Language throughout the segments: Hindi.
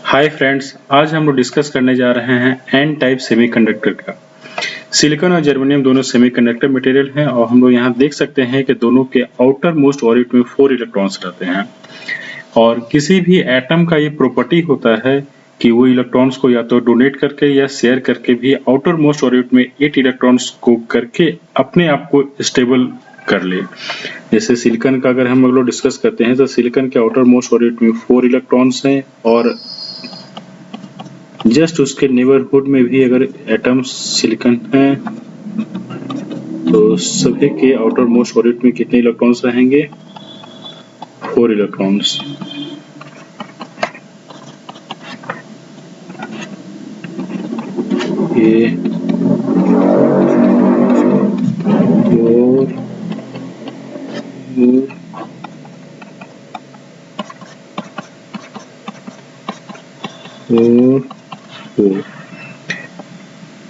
हाय फ्रेंड्स, आज हम लोग डिस्कस करने जा रहे हैं एन टाइप सेमीकंडक्टर का। सिलिकॉन और जर्मेनियम दोनों सेमीकंडक्टर मटेरियल हैं और हम लोग यहाँ देख सकते हैं कि दोनों के आउटर मोस्ट ऑर्बिट में 4 इलेक्ट्रॉन्स रहते हैं और किसी भी एटम का ये प्रॉपर्टी होता है कि वो इलेक्ट्रॉन्स को या तो डोनेट करके या शेयर करके भी आउटर मोस्ट ऑर्बिट में 8 इलेक्ट्रॉन्स को करके अपने आप को स्टेबल कर ले। जैसे सिलिकॉन का अगर हम लोग डिस्कस करते हैं तो सिलिकॉन के आउटर मोस्ट ऑर्बिट में 4 इलेक्ट्रॉन्स हैं और जस्ट उसके नेबरहुड में भी अगर एटम्स सिलिकॉन है तो सभी के आउटर मोस्ट ऑर्बिट में कितने इलेक्ट्रॉन्स रहेंगे? 4 इलेक्ट्रॉन्स। ये 4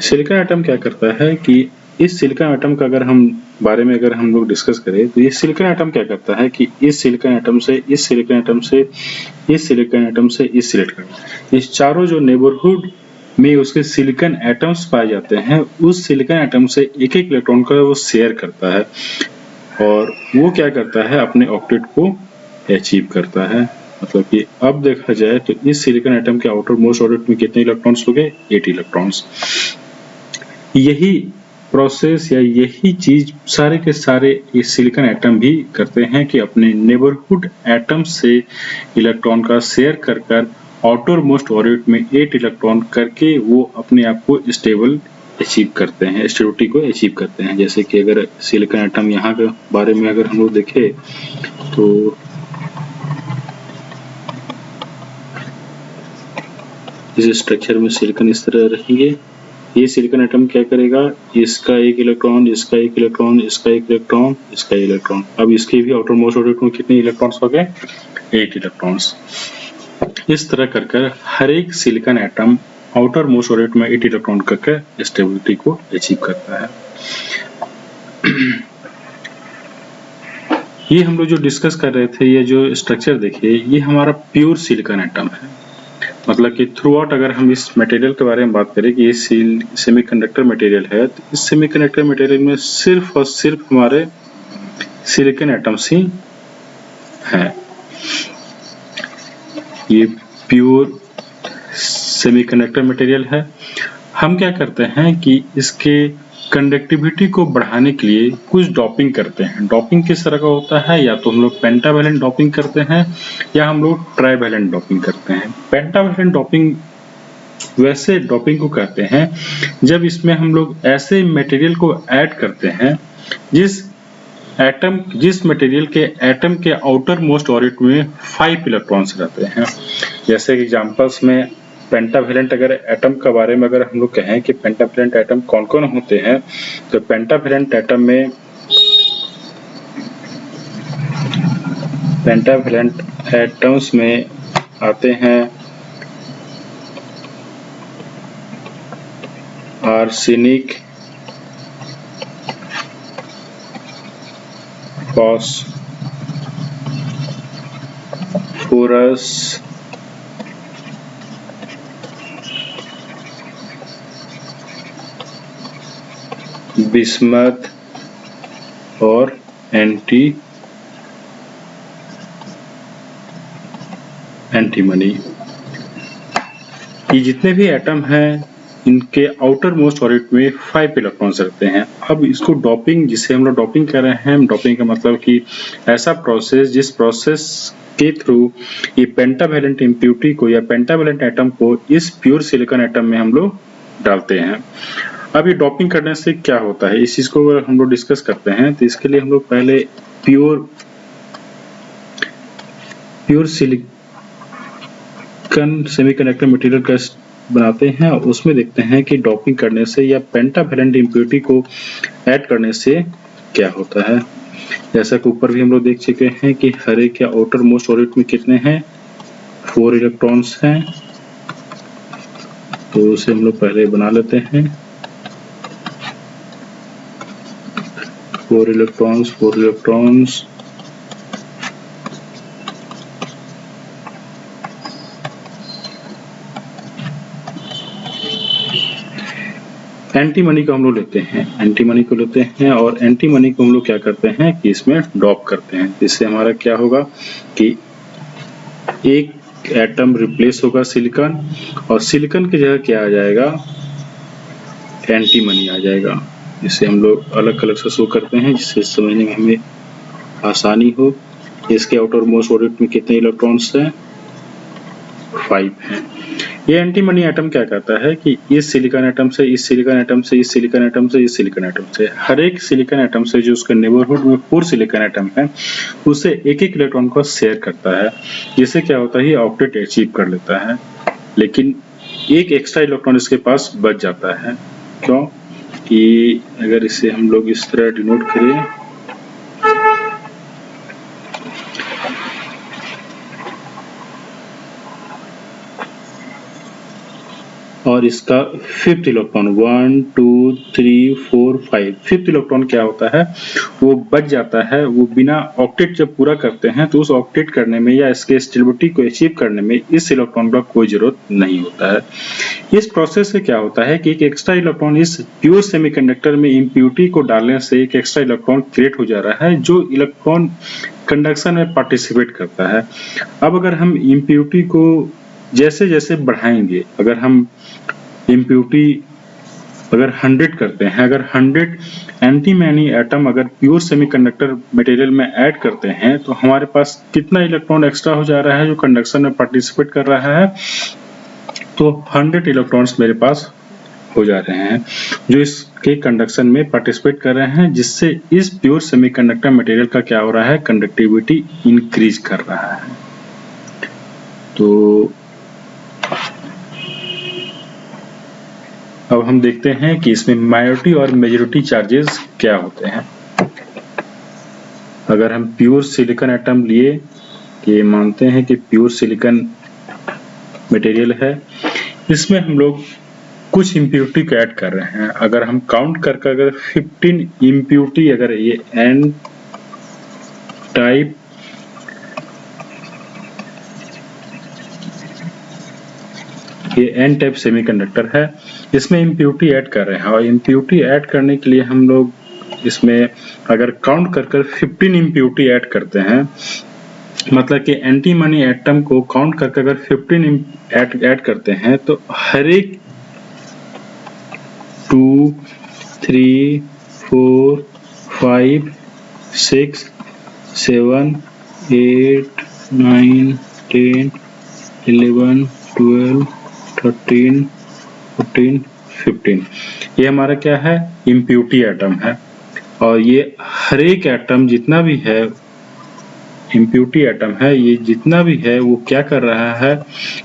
सिलिकॉन एटम क्या करता है कि इस सिलिकॉन एटम का अगर हम बारे में अगर हम लोग डिस्कस करें तो ये सिलिकॉन एटम क्या करता है कि इस सिलिकॉन एटम से इस सिलिकॉन एटम से इस सिलिकॉन एटम से इस सिलिकॉन इस चारों जो नेबरहुड में उसके सिलिकॉन एटम्स पाए जाते हैं उस सिलिकॉन एटम से एक एक इलेक्ट्रॉन का वो शेयर करता है और वो क्या करता है अपने ऑक्टेट को अचीव करता है। मतलब कि अब देखा जाए तो इस सिलिकॉन एटम के आउटर मोस्ट ऑर्बिट में कितने इलेक्ट्रॉन्स हो गए? 8 इलेक्ट्रॉन्स। यही प्रोसेस या यही चीज सारे के सारे इस सिलिकॉन एटम भी करते हैं कि अपने नेबरहुड एटम से इलेक्ट्रॉन का शेयर कर आउटर मोस्ट ऑर्बिट में 8 इलेक्ट्रॉन करके वो अपने आप को स्टेबल अचीव करते हैं, स्टेबिलिटी को अचीव करते हैं। जैसे कि अगर सिलिकॉन एटम यहाँ के बारे में अगर हम लोग देखें तो इस स्ट्रक्चर में सिलिकॉन इस तरह रहेंगे। ये सिलिकॉन एटम क्या करेगा? इसका एक इलेक्ट्रॉन, इसका एक इलेक्ट्रॉन, इसका एक इलेक्ट्रॉन, इसका इलेक्ट्रॉन। अब इसके भी आउटर मोस्ट ऑर्बिट में कितने इलेक्ट्रॉन्स हो गए? 8 इलेक्ट्रॉन्स। इस तरह कर हर एक silicon atom outer most orbit में 8 इलेक्ट्रॉन करके स्टेबिलिटी को अचीव करता है। ये हम लोग जो डिस्कस कर रहे थे, ये जो स्ट्रक्चर देखिए, ये हमारा प्योर सिलिकॉन एटम है। मतलब कि थ्रू आउट अगर हम इस मटेरियल के बारे में बात करें कि ये सेमीकंडक्टर मटेरियल है तो इस सेमीकंडक्टर मटेरियल में सिर्फ और सिर्फ हमारे सिलिकॉन एटम्स ही हैं। ये प्योर सेमीकंडक्टर मटेरियल है। हम क्या करते हैं कि इसके कंडक्टिविटी को बढ़ाने के लिए कुछ डॉपिंग करते हैं। डॉपिंग किस तरह का होता है? या तो हम लोग पेंटावैलेंट डॉपिंग करते हैं या हम लोग ट्राइवैलेंट डॉपिंग करते हैं। पेंटावैलेंट डॉपिंग वैसे डॉपिंग को कहते हैं जब इसमें हम लोग ऐसे मटेरियल को ऐड करते हैं जिस मटेरियल के एटम के आउटर मोस्ट ऑर्बिट में 5 इलेक्ट्रॉन्स रहते हैं। जैसे एग्जांपल्स में पेंटावैलेंट अगर एटम के बारे में अगर हम लोग कहें कि पेंटावैलेंट एटम कौन कौन होते हैं तो पेंटावैलेंट एटम्स में आते हैं आर्सेनिक, फास्फोरस, बिस्मथ और एंटीमनी। ये जितने भी एटम हैं इनके आउटर मोस्ट ऑर्बिट में 5 इलेक्ट्रॉन्स रहते हैं। अब इसको डॉपिंग, जिसे हम लोग डॉपिंग कर रहे हैं, डॉपिंग का मतलब कि ऐसा प्रोसेस जिस प्रोसेस के थ्रू ये पेंटावैलेंट इम्प्यूरिटी को या पेंटावैलेंट एटम को इस प्योर सिलिकॉन एटम में हम लोग डालते हैं। अब ये डॉपिंग करने से क्या होता है इस चीज को अगर हम लोग डिस्कस करते हैं तो इसके लिए हम लोग पहले प्योर सिलिकॉन सेमीकंडक्टर मटेरियल का बनाते हैं और उसमें देखते हैं कि डॉपिंग करने से या पेंटावैलेंट इम्प्यूरिटी को ऐड करने से क्या होता है। जैसा कि ऊपर भी हम लोग देख चुके हैं कि हर एक के आउटर मोस्ट ऑर्बिट में कितने हैं? 4 इलेक्ट्रॉन्स हैं। तो उसे हम लोग पहले बना लेते हैं। 4 इलेक्ट्रॉन्स एंटीमनी को हम लोग लेते हैं, एंटीमनी को लेते हैं और एंटीमनी को हम लोग क्या करते हैं कि इसमें ड्रॉप करते हैं। इससे हमारा क्या होगा कि एक एटम रिप्लेस होगा सिलिकॉन, और सिलिकॉन की जगह क्या आ जाएगा, एंटीमनी आ जाएगा। इसे हम लोग अलग अलग से शो करते हैं जिससे समझने में हमें आसानी हो। इसके आउटर मोस्ट ऑर्बिट में कितने इलेक्ट्रॉन्स हैं, 5 हैं। ये एंटीमनी एटम क्या कहता है कि इस सिलिकॉन एटम से, इस सिलिकॉन एटम से, इस सिलिकॉन एटम से, इस सिलिकॉन एटम से, हर एक सिलिकॉन एटम से जो उसके नेबरहुड में 4 सिलिकॉन एटम है उससे एक एक इलेक्ट्रॉन को शेयर करता है। जिससे क्या होता है, ये ऑक्टेट अचीव कर लेता है, लेकिन एक एक्स्ट्रा इलेक्ट्रॉन इसके पास बच जाता है। क्यों कि अगर इसे हम लोग इस तरह डिनोट करें, और इसका 5th इलेक्ट्रॉन 1 2 3 4 5 5th इलेक्ट्रॉन क्या होता है, वो बच जाता है। वो बिना ऑक्टेट जब पूरा करते हैं तो उस ऑक्टेट करने में या इसके स्टेबिलिटी को अचीव करने में इस इलेक्ट्रॉन का कोई जरूरत नहीं होता है। इस प्रोसेस से क्या होता है कि एक एक्स्ट्रा इलेक्ट्रॉन इस प्योर सेमीकंडक्टर में इम्प्योरिटी को डालने से एक एक्स्ट्रा इलेक्ट्रॉन क्रिएट हो जा रहा है जो इलेक्ट्रॉन कंडक्शन में पार्टिसिपेट करता है। अब अगर हम इम्प्योरिटी को जैसे जैसे बढ़ाएंगे, अगर हम इम्प्योरिटी अगर 100 करते हैं, अगर 100 एंटीमनी एटम अगर प्योर सेमीकंडक्टर मटेरियल में ऐड करते हैं तो हमारे पास कितना इलेक्ट्रॉन एक्स्ट्रा हो जा रहा है जो कंडक्शन में पार्टिसिपेट कर रहा है, तो 100 इलेक्ट्रॉन्स मेरे पास हो जा रहे हैं जो इसके कंडक्शन में पार्टिसिपेट कर रहे हैं, जिससे इस प्योर सेमीकंडक्टर मटेरियल का क्या हो रहा है, कंडक्टिविटी इंक्रीज कर रहा है। तो अब हम देखते हैं कि इसमें माइनॉरिटी और मेजॉरिटी चार्जेस क्या होते हैं। अगर हम प्योर सिलिकॉन एटम लिए, कि मानते हैं कि प्योर सिलिकॉन मटेरियल है, इसमें हम लोग कुछ इम्प्योरिटी को ऐड कर रहे हैं। अगर हम काउंट करके अगर 15 इम्प्योरिटी, अगर ये एन टाइप ये एन टाइप सेमीकंडक्टर है, इसमें इम्प्योरिटी ऐड कर रहे हैं, और इम्प्योरिटी ऐड करने के लिए हम लोग इसमें अगर काउंट कर 15 इम्प्योरिटी ऐड करते हैं, मतलब कि एंटीमनी एटम को काउंट करके अगर 15 ऐड करते हैं तो हर एक 2 3 4 5 6 7 8 9 10 11 12 13 14 15 ये हमारा क्या है, इम्प्योरिटी एटम है। और ये हर एक एटम जितना भी है, इम्प्योरिटी एटम है, ये जितना भी है वो क्या कर रहा है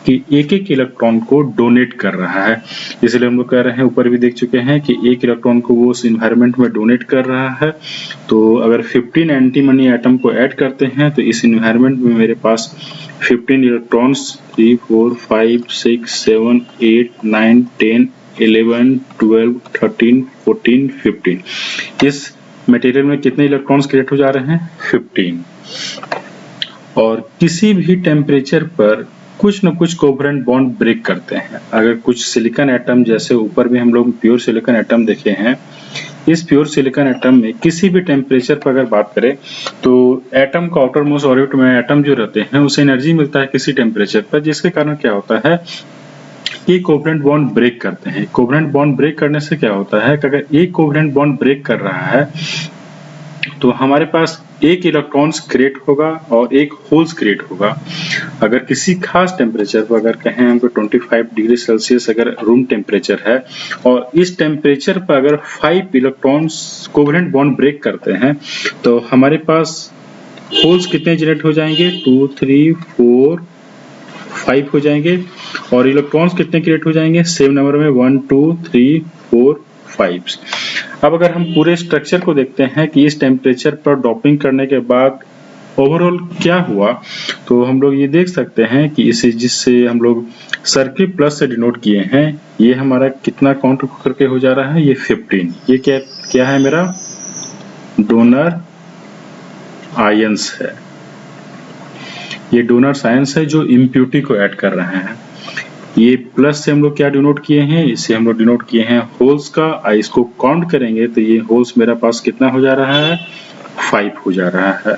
कि एक एक इलेक्ट्रॉन को डोनेट कर रहा है। इसलिए हम लोग कह रहे हैं, ऊपर भी देख चुके हैं कि एक इलेक्ट्रॉन को वो उस इन्वायरमेंट में डोनेट कर रहा है। तो अगर 15 एंटीमनी एटम को ऐड करते हैं तो इस इन्वायरमेंट में मेरे पास 15 इलेक्ट्रॉन्स 3 4 5 6 7 8 9 10 11 12 13 14 15 इस मटेरियल में कितने इलेक्ट्रॉन्स क्रिएट हो जा रहे हैं, 15। और किसी भी टेम्परेचर पर कुछ न कुछ कोवलेंट बॉन्ड ब्रेक करते हैं। अगर कुछ सिलिकॉन एटम, जैसे ऊपर भी हम लोग प्योर सिलिकॉन एटम देखे हैं, इस प्योर सिलिकॉन एटम में किसी भी टेम्परेचर पर अगर बात करें तो एटम का आउटर मोस्ट ऑर्बिट में एटम जो रहते हैं उसे एनर्जी मिलता है किसी टेम्परेचर पर, जिसके कारण क्या होता है कि कोवलेंट बॉन्ड ब्रेक करते हैं। कोवलेंट बॉन्ड ब्रेक करने से क्या होता है कि अगर एक कोवलेंट बॉन्ड ब्रेक कर रहा है तो हमारे पास एक इलेक्ट्रॉन्स क्रिएट होगा और एक होल्स क्रिएट होगा। अगर किसी खास टेम्परेचर पर, अगर कहें हमको 25 डिग्री सेल्सियस अगर रूम टेम्परेचर है और इस टेम्परेचर पर अगर 5 इलेक्ट्रॉन्स कोवलेंट बॉन्ड ब्रेक करते हैं तो हमारे पास होल्स कितने जनरेट हो जाएंगे, 2 3 4 5 हो जाएंगे, और इलेक्ट्रॉन्स कितने क्रिएट हो जाएंगे, सेम नंबर में 1 2 3 4 5। अब अगर हम पूरे स्ट्रक्चर को देखते हैं कि इस टेम्परेचर पर डॉपिंग करने के बाद ओवरऑल क्या हुआ, तो हम लोग ये देख सकते हैं कि इसे, जिससे हम लोग सर्किल प्लस से डिनोट किए हैं, ये हमारा कितना काउंट करके हो जा रहा है, ये 15। ये क्या है, मेरा डोनर आयंस है। ये डोनर आयंस है जो इम्प्योरिटी को ऐड कर रहे हैं। ये प्लस से हम लोग क्या डिनोट किए हैं, इससे हम लोग डिनोट किए हैं होल्स का। इसको काउंट करेंगे तो ये होल्स मेरा पास कितना हो जा रहा है, 5 हो जा रहा है।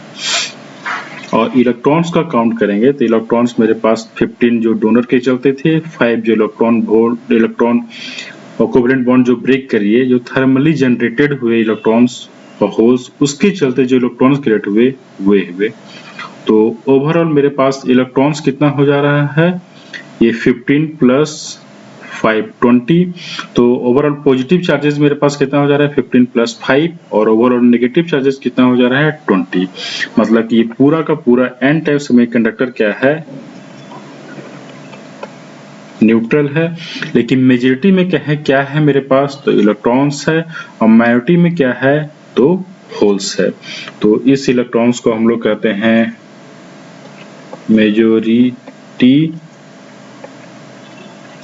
और इलेक्ट्रॉन्स का काउंट करेंगे तो इलेक्ट्रॉन्स मेरे पास 15 जो डोनर के चलते थे, 5 जो इलेक्ट्रॉन और कोवेलेंट बॉन्ड जो ब्रेक करिए, जो थर्मली जनरेटेड हुए इलेक्ट्रॉन्स और होल्स, उसके चलते जो इलेक्ट्रॉन्स क्रिएट हुए वे हुए। तो ओवरऑल मेरे पास इलेक्ट्रॉन्स कितना हो जा रहा है, ये 15 प्लस 5 20। तो ओवरऑल पॉजिटिव चार्जेस मेरे पास कितना हो जा रहा है, 15 प्लस 5, और ओवरऑल नेगेटिव चार्जेस कितना हो जा रहा है, 20। मतलब कि ये पूरा का पूरा एन टाइप सेमीकंडक्टर क्या है, न्यूट्रल है। लेकिन मेजॉरिटी में क्या है मेरे पास, तो इलेक्ट्रॉन्स है, और माइनॉरिटी में क्या है, तो होल्स है। तो इस इलेक्ट्रॉन्स को हम लोग कहते हैं मेजॉरिटी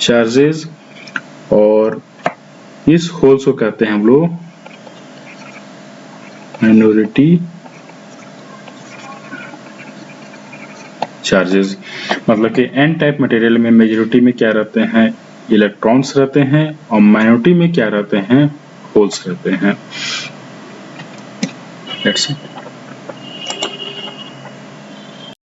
चार्जेस, और इस होल्स को कहते हैं हम लोग माइनॉरिटी चार्जेस। मतलब कि एन टाइप मटेरियल में मेजॉरिटी में क्या रहते हैं, इलेक्ट्रॉन्स रहते हैं, और माइनॉरिटी में क्या रहते हैं, होल्स रहते हैं। That's it.